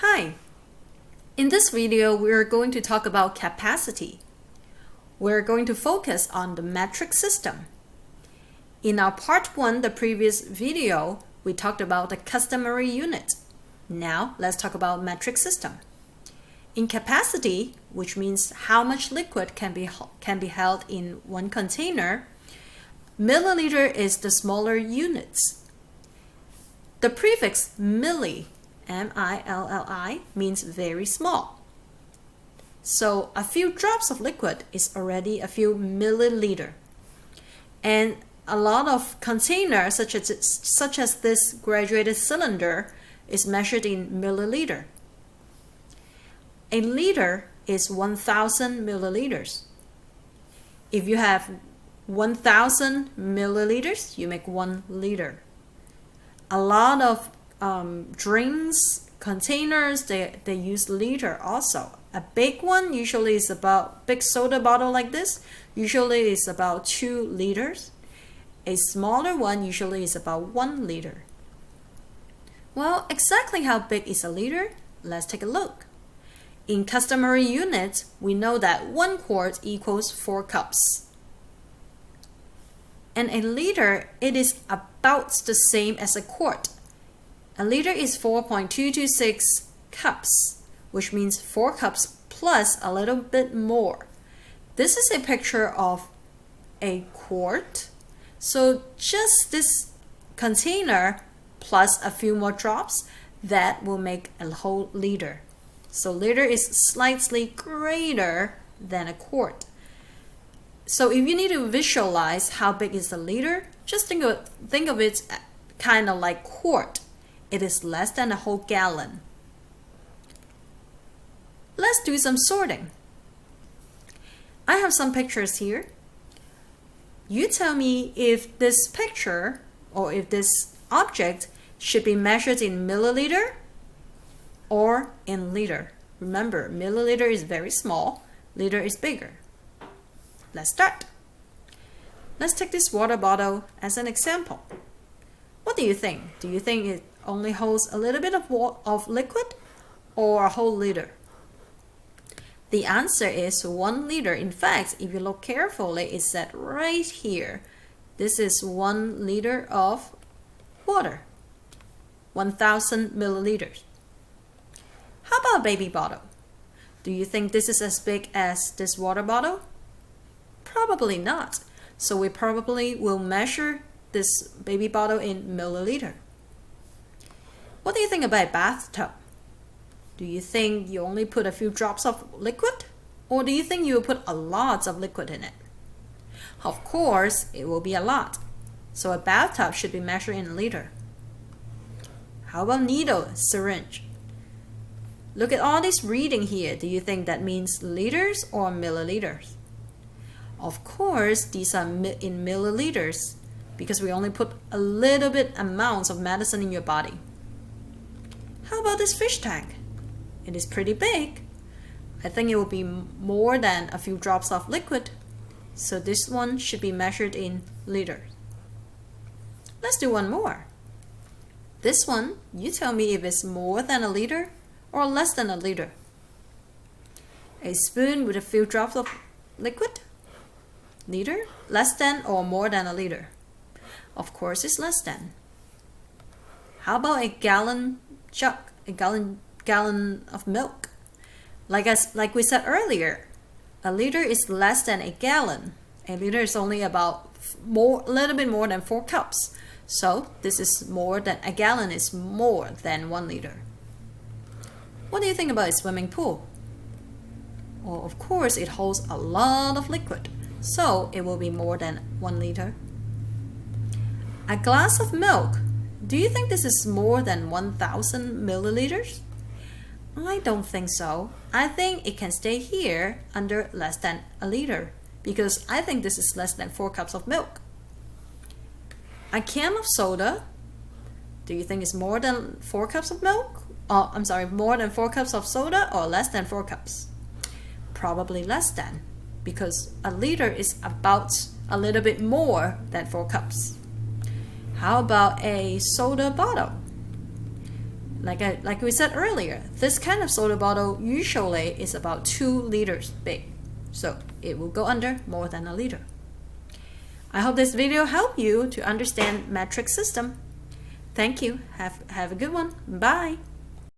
Hi! In this video, we're going to talk about capacity. We're going to focus on the metric system. In our part 1, the previous video, we talked about the customary unit. Now, let's talk about metric system. In capacity, which means how much liquid can be held in one container, milliliter is the smaller units. The prefix milli, M-I-L-L-I, means very small. So a few drops of liquid is already a few milliliter. And a lot of containers, such as this graduated cylinder, is measured in milliliter. A liter is 1,000 milliliters. If you have 1,000 milliliters, you make 1 liter. A lot of drinks containers, they use liter also. A big one usually is about, big soda bottle like this, usually is about 2 liters. A smaller one usually is about 1 liter. Well, exactly how big is a liter? Let's take a look. In customary units, we know that 1 quart equals 4 cups. And a liter, it is about the same as a quart. A liter is 4.226 cups, which means 4 cups plus a little bit more. This is a picture of a quart. So just this container plus a few more drops, that will make a whole liter. So liter is slightly greater than a quart. So if you need to visualize how big is a liter, just think of it kind of like quart. It is less than a whole gallon. Let's do some sorting. I have some pictures here. You tell me if this picture or if this object should be measured in milliliter or in liter. Remember, milliliter is very small, liter is bigger. Let's start. Let's take this water bottle as an example. What do you think? Do you think it only holds a little bit of liquid or a whole liter? The answer is 1 liter. In fact, if you look carefully, it said right here. This is 1 liter of water, 1,000 milliliters. How about a baby bottle? Do you think this is as big as this water bottle? Probably not. So we probably will measure this baby bottle in milliliter. What do you think about a bathtub? Do you think you only put a few drops of liquid? Or do you think you will put a lot of liquid in it? Of course, it will be a lot. So a bathtub should be measured in liter. How about needle, syringe? Look at all this reading here. Do you think that means liters or milliliters? Of course, these are in milliliters because we only put a little bit amounts of medicine in your body. How about this fish tank? It is pretty big. I think it will be more than a few drops of liquid. So this one should be measured in liters. Let's do one more. This one, you tell me if it's more than a liter or less than a liter. A spoon with a few drops of liquid? Liter? Less than or more than a liter? Of course, it's less than. How about a gallon jug, a gallon of milk? Like we said earlier, a liter is less than a gallon. A liter is only about a little bit more than 4 cups. So this is more than a gallon is more than 1 liter. What do you think about a swimming pool? Well, of course, it holds a lot of liquid. So it will be more than 1 liter. A glass of milk. Do you think this is more than 1,000 milliliters? I don't think so. I think it can stay here under less than a liter because I think this is less than 4 cups of milk. A can of soda. Do you think it's more than 4 cups of milk? Oh, I'm sorry, more than 4 cups of soda or less than 4 cups? Probably less than, because a liter is about a little bit more than 4 cups. How about a soda bottle? Like we said earlier, this kind of soda bottle usually is about 2 liters big, so it will go under more than a liter. I hope this video helped you to understand metric system. Thank you. Have a good one. Bye.